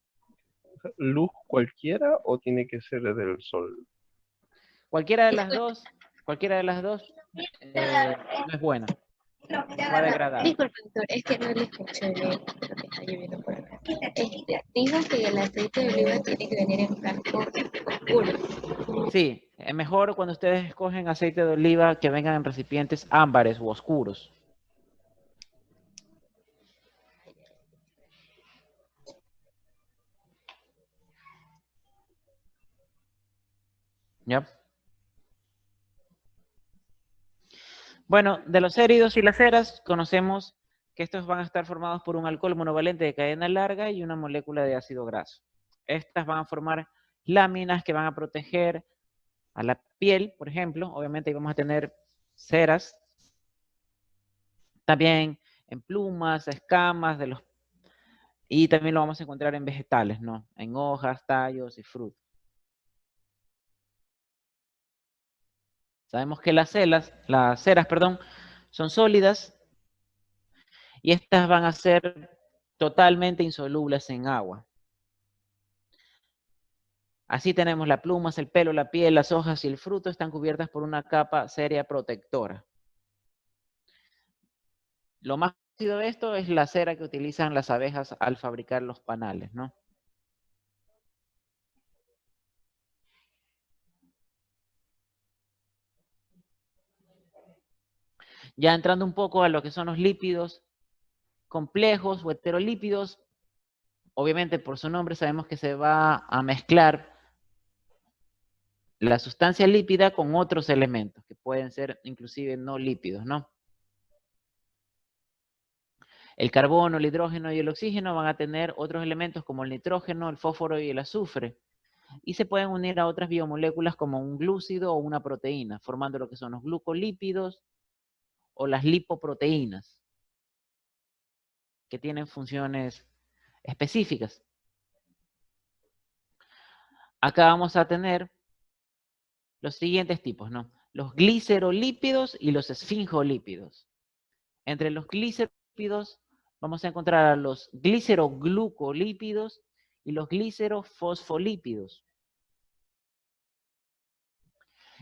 ¿Luz cualquiera o tiene que ser desde el sol? Cualquiera de las dos no es buena. Va a degradar. Disculpe, doctor, es que no le escuché bien lo que está lloviendo por acá. Dijo que el aceite de oliva tiene que venir en frasco oscuro. Sí, es mejor cuando ustedes escogen aceite de oliva que vengan en recipientes ámbares u oscuros. ¿Ya? Bueno, de los éridos y las ceras conocemos que estos van a estar formados por un alcohol monovalente de cadena larga y una molécula de ácido graso. Estas van a formar láminas que van a proteger a la piel, por ejemplo. Obviamente ahí vamos a tener ceras. También en plumas, escamas, y también lo vamos a encontrar en vegetales, ¿no? En hojas, tallos y frutos. Sabemos que las ceras, son sólidas y estas van a ser totalmente insolubles en agua. Así tenemos las plumas, el pelo, la piel, las hojas y el fruto están cubiertas por una capa seria protectora. Lo más conocido de esto es la cera que utilizan las abejas al fabricar los panales, ¿no? Ya entrando un poco a lo que son los lípidos complejos o heterolípidos, obviamente por su nombre sabemos que se va a mezclar la sustancia lípida con otros elementos que pueden ser inclusive no lípidos, ¿no? El carbono, el hidrógeno y el oxígeno van a tener otros elementos como el nitrógeno, el fósforo y el azufre. Y se pueden unir a otras biomoléculas como un glúcido o una proteína, formando lo que son los glucolípidos o las lipoproteínas, que tienen funciones específicas. Acá vamos a tener los siguientes tipos, ¿no? Los glicerolípidos y los esfingolípidos. Entre los glicerolípidos vamos a encontrar a los gliceroglucolípidos y los glicerofosfolípidos.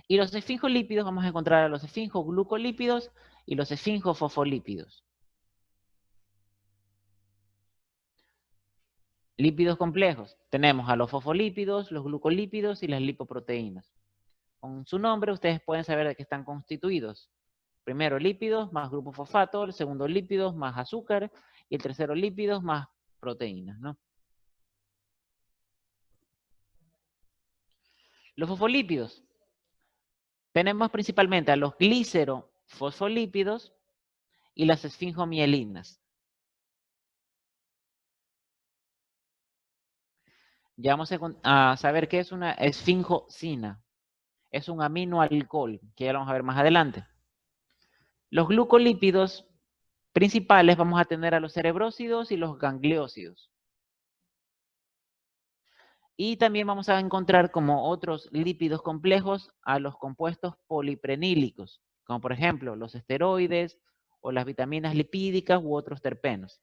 Y los esfingolípidos vamos a encontrar a los esfingoglucolípidos y los esfingofosfolípidos. Lípidos complejos. Tenemos a los fosfolípidos, los glucolípidos y las lipoproteínas. Con su nombre ustedes pueden saber de qué están constituidos. Primero lípidos más grupo fosfato, el segundo lípidos más azúcar y el tercero lípidos más proteínas, ¿no? Los fosfolípidos. Tenemos principalmente a los glicerofosfolípidos y las esfingomielinas. Ya vamos a saber qué es una esfingosina. Es un aminoalcohol, que ya lo vamos a ver más adelante. Los glucolípidos principales vamos a tener a los cerebrósidos y los gangliósidos. Y también vamos a encontrar como otros lípidos complejos a los compuestos poliprenílicos, como por ejemplo los esteroides o las vitaminas lipídicas u otros terpenos.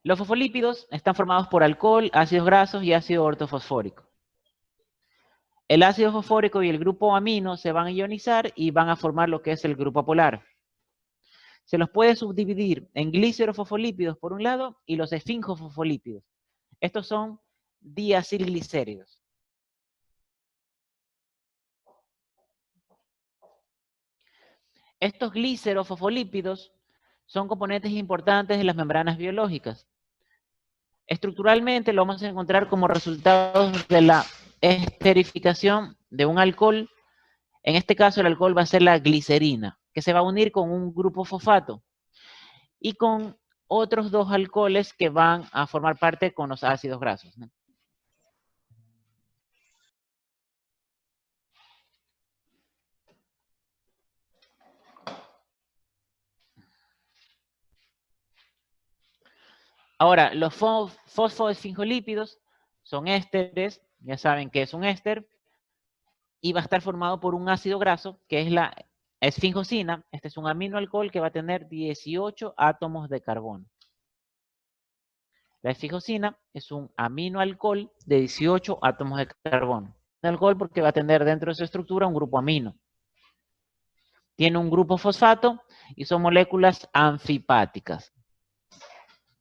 Los fosfolípidos están formados por alcohol, ácidos grasos y ácido ortofosfórico. El ácido fosfórico y el grupo amino se van a ionizar y van a formar lo que es el grupo polar. Se los puede subdividir en glicerofosfolípidos por un lado y los esfingofosfolípidos. Estos son diacilglicéridos. Estos glicerofosfolípidos son componentes importantes de las membranas biológicas. Estructuralmente lo vamos a encontrar como resultados de la esterificación de un alcohol. En este caso el alcohol va a ser la glicerina, que se va a unir con un grupo fosfato y con otros dos alcoholes que van a formar parte con los ácidos grasos, ¿no? Ahora, los fosfoesfingolípidos son ésteres, ya saben que es un éster, y va a estar formado por un ácido graso, que es la esfingosina. Este es un aminoalcohol que va a tener 18 átomos de carbono. La esfingosina es un aminoalcohol de 18 átomos de carbono. Un alcohol porque va a tener dentro de su estructura un grupo amino. Tiene un grupo fosfato y son moléculas anfipáticas.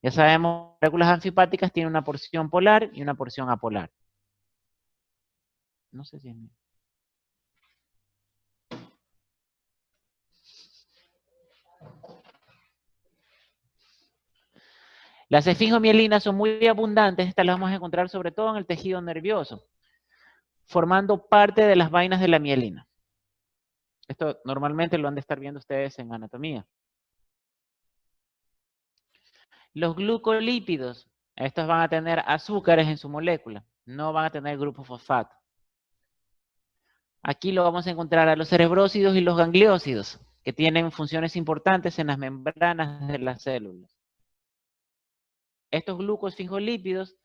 Ya sabemos, moléculas anfipáticas tienen una porción polar y una porción apolar. No sé si es mío. Las esfingomielinas son muy abundantes, estas las vamos a encontrar sobre todo en el tejido nervioso, formando parte de las vainas de la mielina. Esto normalmente lo han de estar viendo ustedes en anatomía. Los glucolípidos, estos van a tener azúcares en su molécula, no van a tener grupo fosfato. Aquí lo vamos a encontrar a los cerebrósidos y los gangliósidos, que tienen funciones importantes en las membranas de las células. Estos glucosfingolípidos,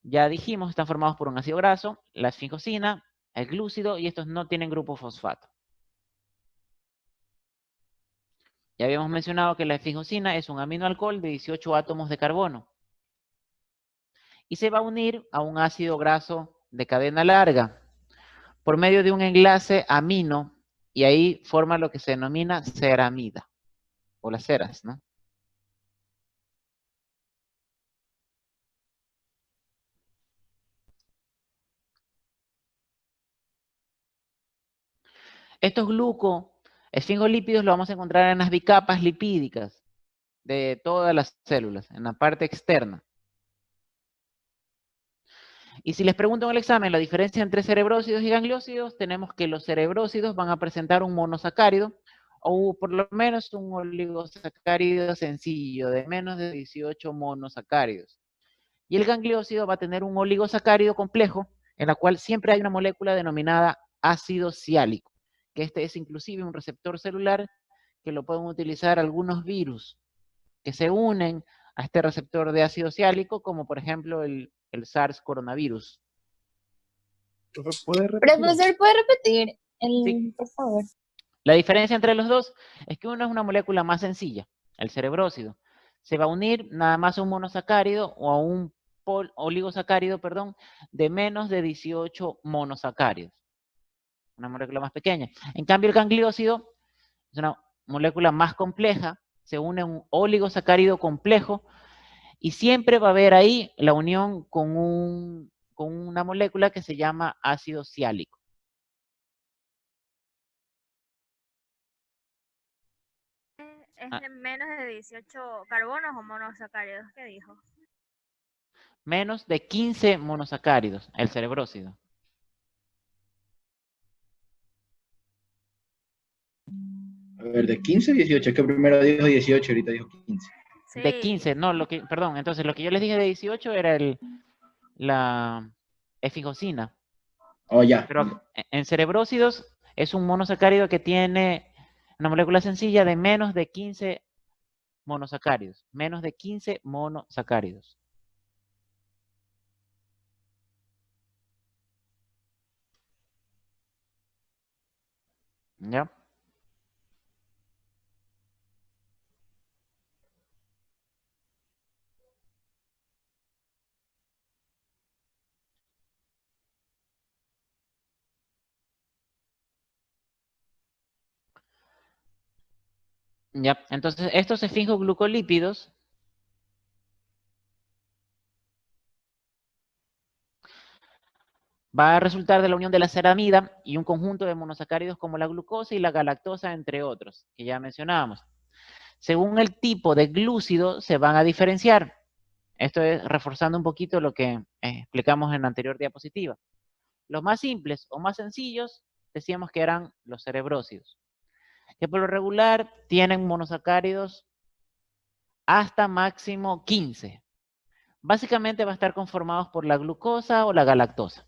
ya dijimos, están formados por un ácido graso, la esfingosina, el glúcido, y estos no tienen grupo fosfato. Ya habíamos mencionado que la esfingosina es un aminoalcohol de 18 átomos de carbono. Y se va a unir a un ácido graso de cadena larga por medio de un enlace amino, y ahí forma lo que se denomina ceramida, o las ceras, ¿no? Estos glucoesfingolípidos los vamos a encontrar en las bicapas lipídicas de todas las células, en la parte externa. Y si les pregunto en el examen la diferencia entre cerebrósidos y gangliósidos, tenemos que los cerebrósidos van a presentar un monosacárido, o por lo menos un oligosacárido sencillo de menos de 18 monosacáridos. Y el gangliósido va a tener un oligosacárido complejo, en la cual siempre hay una molécula denominada ácido siálico, que este es inclusive un receptor celular que lo pueden utilizar algunos virus que se unen a este receptor de ácido siálico, como por ejemplo el SARS coronavirus. ¿Puede repetir? Profesor, ¿puede repetir Sí. por favor? La diferencia entre los dos es que uno es una molécula más sencilla, el cerebrósido. Se va a unir nada más a un monosacárido o a un oligosacárido, perdón, de menos de 18 monosacáridos. Una molécula más pequeña. En cambio, el gangliósido es una molécula más compleja, se une a un oligosacárido complejo y siempre va a haber ahí la unión con una molécula que se llama ácido siálico. ¿Es de menos de 18 carbonos o monosacáridos? ¿Qué dijo? Menos de 15 monosacáridos, el cerebrósido. A ver, de 15 a 18, es que primero dijo 18, ahorita dijo 15. Sí. De 15, no, perdón, entonces lo que yo les dije de 18 era la esfingosina. Oh, ya. Pero en cerebrósidos es un monosacárido que tiene una molécula sencilla de menos de 15 monosacáridos. Menos de 15 monosacáridos. ¿Ya? Ya, entonces estos esfingoglucolípidos va a resultar de la unión de la ceramida y un conjunto de monosacáridos como la glucosa y la galactosa, entre otros, que ya mencionábamos. Según el tipo de glúcido se van a diferenciar. Esto es reforzando un poquito lo que explicamos en la anterior diapositiva. Los más simples o más sencillos decíamos que eran los cerebrósidos, que por lo regular tienen monosacáridos hasta máximo 15. Básicamente va a estar conformados por la glucosa o la galactosa.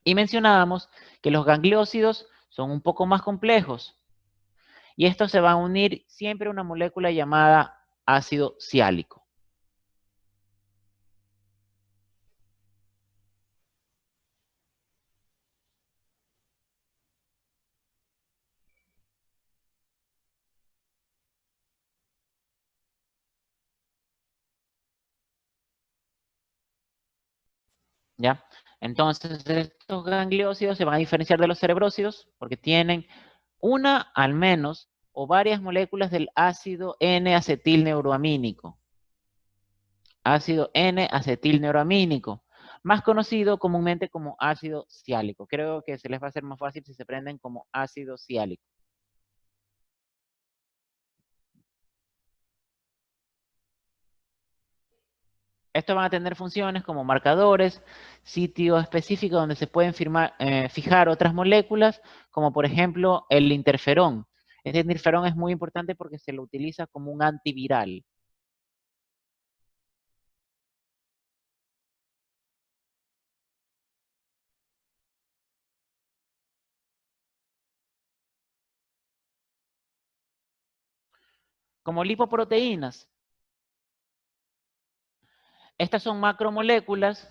Y mencionábamos que los gangliósidos son un poco más complejos Y estos se van a unir siempre a una molécula llamada ácido siálico. ¿Ya? Entonces, estos gangliósidos se van a diferenciar de los cerebrósidos porque tienen una al menos o varias moléculas del ácido N-acetilneuroamínico. Ácido N-acetilneuroamínico, más conocido comúnmente como ácido siálico. Creo que se les va a hacer más fácil si se prenden como ácido siálico. Estos van a tener funciones como marcadores, sitio específico donde se pueden fijar otras moléculas, como por ejemplo el interferón. Este interferón es muy importante porque se lo utiliza como un antiviral. Como lipoproteínas. Estas son macromoléculas.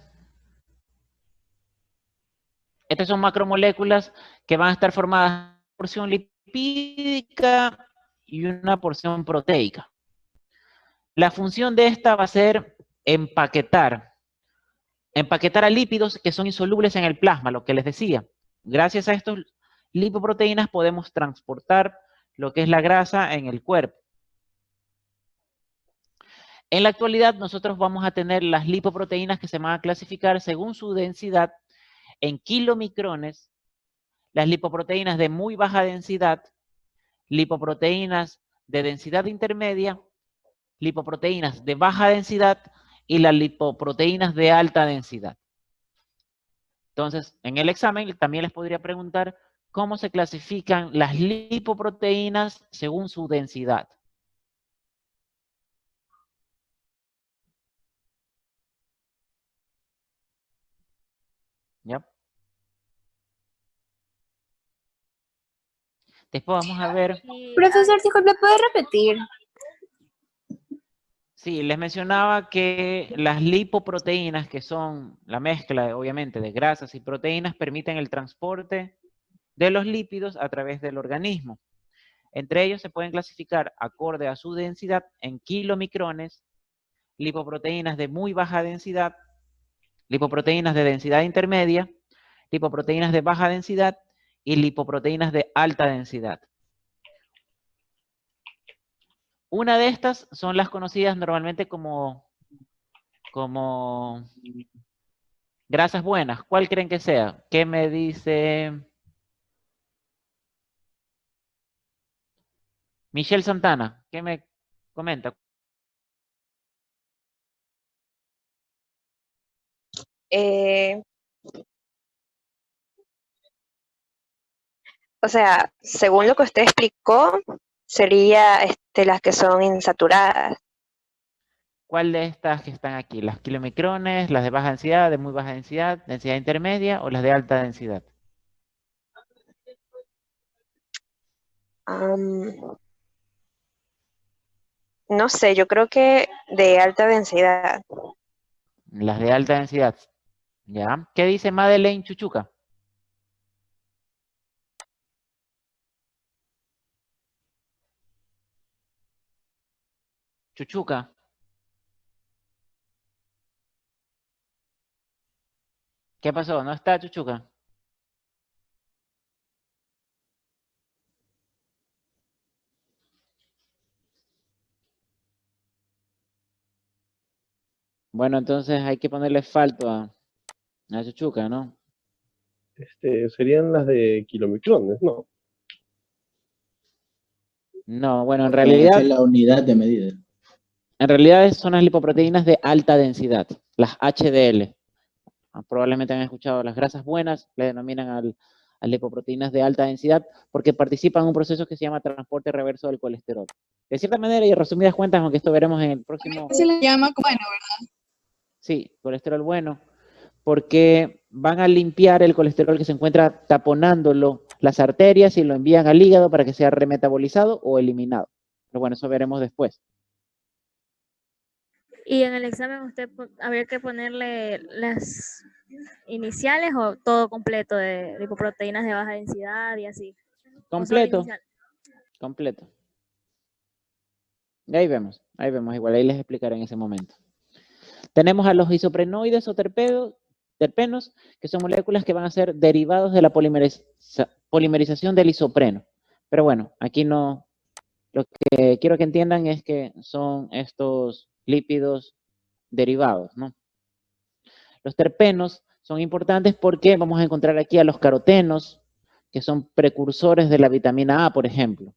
Estas son macromoléculas que van a estar formadas en una porción lipídica y una porción proteica. La función de esta va a ser empaquetar a lípidos que son insolubles en el plasma, lo que les decía. Gracias a estos lipoproteínas podemos transportar lo que es la grasa en el cuerpo. En la actualidad nosotros vamos a tener las lipoproteínas que se van a clasificar según su densidad en kilomicrones, las lipoproteínas de muy baja densidad, lipoproteínas de densidad intermedia, lipoproteínas de baja densidad y las lipoproteínas de alta densidad. Entonces, en el examen también les podría preguntar cómo se clasifican las lipoproteínas según su densidad. ¿Ya? Después vamos a ver... Profesor, disculpe, ¿puede repetir? Sí, les mencionaba que las lipoproteínas, que son la mezcla, obviamente, de grasas y proteínas, permiten el transporte de los lípidos a través del organismo. Entre ellos se pueden clasificar, acorde a su densidad, en kilomicrones, lipoproteínas de muy baja densidad, lipoproteínas de densidad intermedia, lipoproteínas de baja densidad y lipoproteínas de alta densidad. Una de estas son las conocidas normalmente como grasas buenas. ¿Cuál creen que sea? ¿Qué me dice Michelle Santana? ¿Qué me comenta? O sea, según lo que usted explicó, sería las que son insaturadas. ¿Cuál de estas que están aquí? ¿Las kilomicrones, las de baja densidad, de muy baja densidad, densidad intermedia o las de alta densidad? No sé, yo creo que de alta densidad. Las de alta densidad. ¿Ya? ¿Qué dice Madeleine Chuchuca? Chuchuca. ¿Qué pasó? ¿No está Chuchuca? Bueno, entonces hay que ponerle falto a Chuchuca, ¿no? Serían las de kilomicrones, ¿no? No, bueno, en Esa realidad... es la unidad de medida. En realidad son las lipoproteínas de alta densidad, las HDL. Probablemente han escuchado las grasas buenas, le denominan a lipoproteínas de alta densidad porque participan en un proceso que se llama transporte reverso del colesterol. De cierta manera y en resumidas cuentas, aunque esto veremos en el próximo... Se le llama bueno, ¿verdad? Sí, colesterol bueno, porque van a limpiar el colesterol que se encuentra taponándolo las arterias y lo envían al hígado para que sea remetabolizado o eliminado. Pero bueno, eso veremos después. Y en el examen usted habría que ponerle las iniciales o todo completo de lipoproteínas de baja densidad y así. ¿O solo Completo, inicial? completo. Y ahí vemos, igual ahí les explicaré en ese momento. Tenemos a los isoprenoides o terpenos, que son moléculas que van a ser derivados de la polimerización del isopreno. Pero bueno, aquí no, lo que quiero que entiendan es que son estos lípidos derivados, ¿no? Los terpenos son importantes porque vamos a encontrar aquí a los carotenos, que son precursores de la vitamina A, por ejemplo.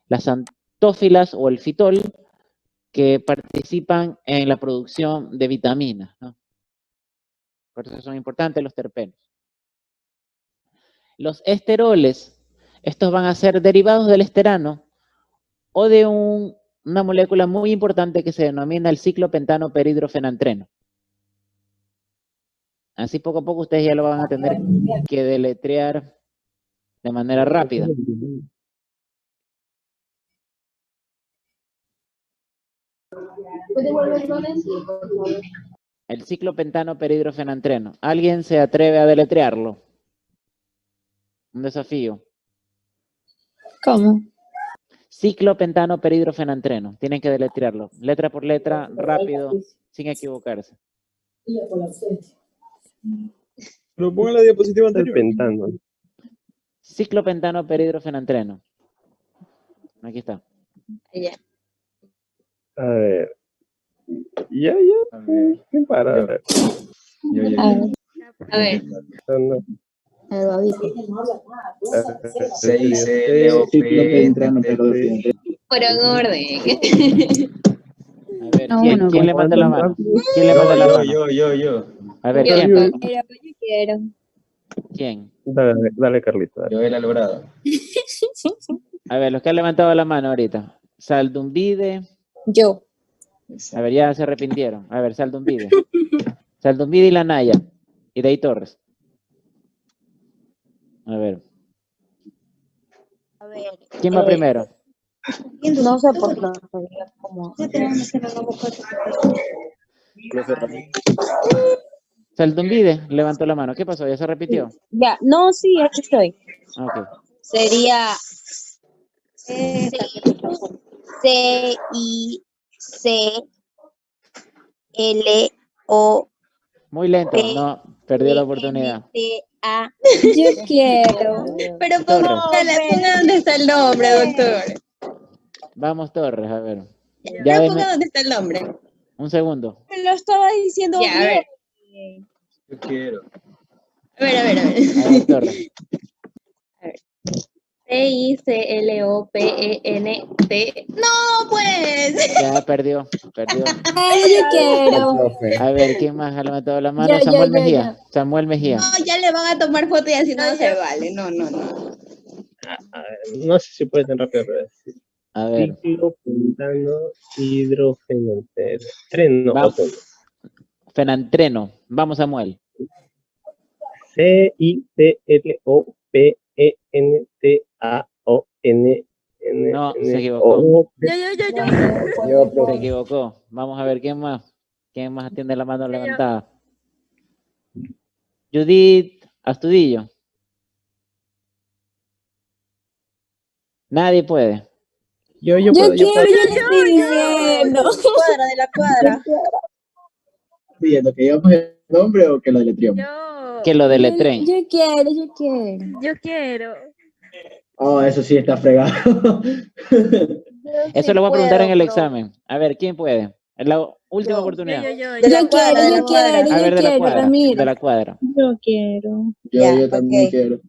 Las antófilas o el fitol, que participan en la producción de vitaminas, ¿no? Por eso son importantes los terpenos. Los esteroles, estos van a ser derivados del esterano o de una molécula muy importante que se denomina el ciclopentano perhidrofenantreno. Así poco a poco ustedes ya lo van a tener que deletrear de manera rápida. El ciclopentano perhidrofenantreno. ¿Alguien se atreve a deletrearlo? Un desafío. ¿Cómo? Ciclopentano perhidrofenantreno. Tienen que deletrearlo. Letra por letra, rápido, sin equivocarse. Lo pongo en la diapositiva anterior. Pentano. Ciclopentano perhidrofenantreno. Aquí está. Ya. A ver. Ya. ¿Quién para? A ver. A ver. Por un orden. A ver, ¿quién levanta la mano? ¿Quién levanta la mano? Yo. A ver, Yo. ¿quién? Yo quiero. ¿Quién? Dale, Carlita. Yo el Alvarado. A ver, los que han levantado la mano ahorita. Saldumbide. Yo. A ver, ya se arrepintieron. A ver, Saldumbide. Saldumbide y la Naya. Y Dey Torres. A ver. ¿Quién va primero? No sé por qué. Como... Saldumbide levantó la mano. ¿Qué pasó? ¿Ya se repitió? Ya, no, sí, aquí estoy. Ok. Sería C-I-C-L-O. Muy lento, no, perdió la oportunidad. Yo quiero. Pero Torres. ponga dónde está el nombre, doctor. Vamos, Torres, a ver. Pero Ya ponga dónde está el nombre. un segundo. Lo estaba diciendo Ya, a ver. Yo quiero. A ver. A ver, Torres. C-I-C-L-O-P-E-N-T. ¡No, pues! Ya perdió. Ay, yo quiero. A ver, ¿quién más ha levantado la mano? Yo, Samuel yo, Mejía. Samuel Mejía. No, ya le van a tomar foto y así no se vale. No. No sé si puede tan rápido, pero A ver. Ciclopentano hidrogenantreno. Fenantreno. Vamos, Samuel. C-I-C-L-O-P-E-N-T-A-O-N. No, se equivocó. Yo. Se equivocó. Vamos a ver, ¿quién más? ¿Quién más tiene la mano levantada? Judith Astudillo. Nadie puede. Yo Yo puedo. quiero, yo estoy diciendo. De la cuadra. ¿Pidiendo que digamos el nombre o que lo deletriamos? Que lo deletren. Yo quiero. Yo quiero. Oh, eso sí está fregado. Eso lo voy a preguntar en el examen. A ver, ¿quién puede? Es la última oportunidad. Yo. Yo quiero, A ver, de la cuadra. Ramiro. De la cuadra. Yo quiero. Yo también quiero.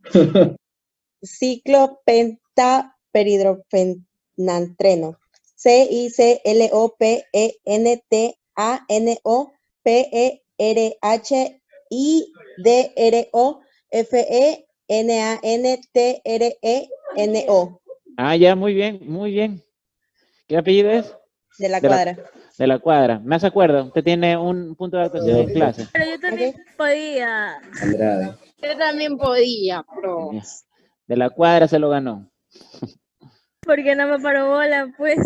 Ciclopentaperidrofenantreno. CICLOPENANTRENO. Ah, ya, muy bien. ¿Qué apellido es? De la cuadra. De la cuadra. ¿Me se acuerda? Usted tiene un punto de actuación en clase. Pero yo también podía. Andrade. Yo también podía, bro. De la cuadra se lo ganó. Porque no me paró bola, pues.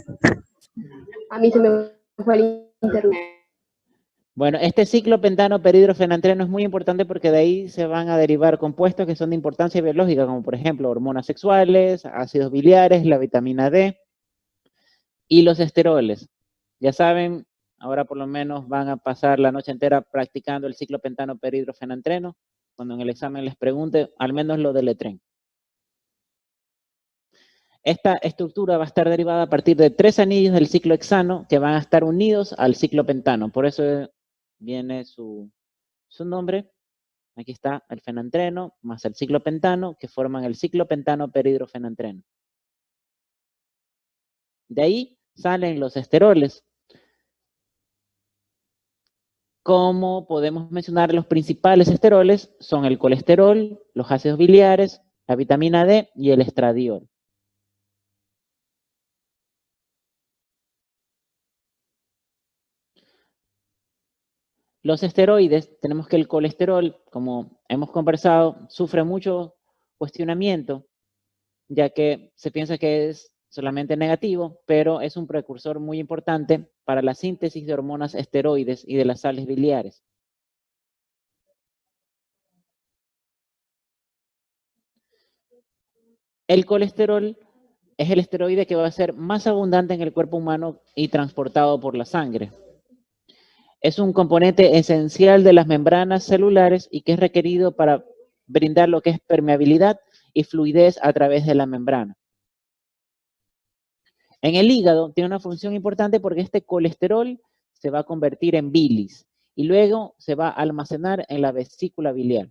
A mí se me fue el internet. Bueno, este ciclo pentano-perhidrofenantreno es muy importante porque de ahí se van a derivar compuestos que son de importancia biológica, como por ejemplo hormonas sexuales, ácidos biliares, la vitamina D y los esteroles. Ya saben, ahora por lo menos van a pasar la noche entera practicando el ciclo pentano-perhidrofenantreno. Cuando en el examen les pregunte, al menos lo deletren. Esta estructura va a estar derivada a partir de 3 anillos del ciclo hexano que van a estar unidos al ciclo pentano. Por eso viene su nombre. Aquí está el fenantreno más el ciclo pentano que forman el ciclo pentano-perhidrofenantreno. De ahí salen los esteroles. Como podemos mencionar, los principales esteroles son el colesterol, los ácidos biliares, la vitamina D y el estradiol. Los esteroides, tenemos que el colesterol, como hemos conversado, sufre mucho cuestionamiento, ya que se piensa que es solamente negativo, pero es un precursor muy importante para la síntesis de hormonas esteroides y de las sales biliares. El colesterol es el esteroide que va a ser más abundante en el cuerpo humano y transportado por la sangre. Es un componente esencial de las membranas celulares y que es requerido para brindar lo que es permeabilidad y fluidez a través de la membrana. En el hígado tiene una función importante porque este colesterol se va a convertir en bilis y luego se va a almacenar en la vesícula biliar.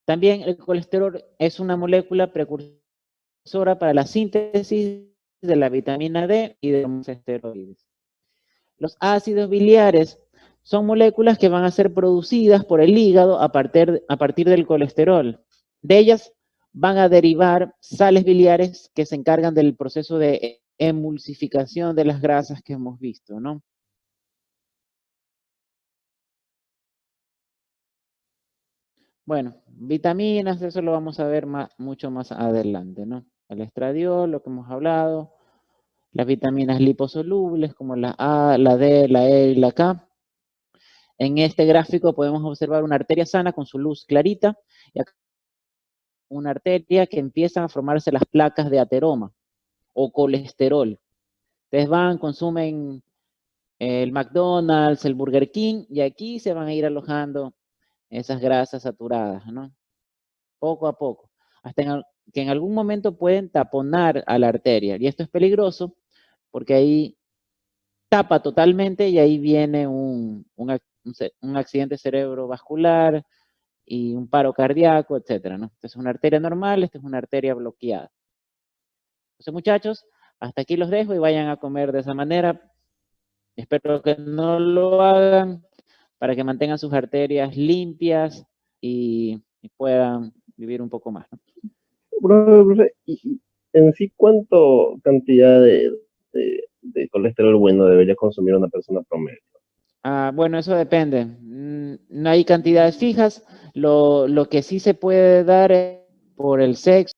También el colesterol es una molécula precursora para la síntesis de la vitamina D y de los esteroides. Los ácidos biliares son moléculas que van a ser producidas por el hígado a partir del colesterol. De ellas van a derivar sales biliares que se encargan del proceso de emulsificación de las grasas que hemos visto, ¿no? Bueno, vitaminas, eso lo vamos a ver mucho más adelante, ¿no? El estradiol, lo que hemos hablado, las vitaminas liposolubles como la A, la D, la E y la K. En este gráfico podemos observar una arteria sana con su luz clarita y acá una arteria que empiezan a formarse las placas de ateroma o colesterol. Ustedes van, consumen el McDonald's, el Burger King y aquí se van a ir alojando esas grasas saturadas, ¿no? Poco a poco, hasta que en algún momento pueden taponar a la arteria. Y esto es peligroso porque ahí tapa totalmente y ahí viene un accidente cerebrovascular y un paro cardíaco, etcétera, ¿no? Esta es una arteria normal, esta es una arteria bloqueada. Entonces, muchachos, hasta aquí los dejo y vayan a comer de esa manera. Espero que no lo hagan para que mantengan sus arterias limpias y puedan vivir un poco más, ¿no? Profe, y en sí, ¿cuánto cantidad de colesterol bueno debería consumir una persona promedio? Bueno, eso depende. No hay cantidades fijas. Lo que sí se puede dar es por el sexo.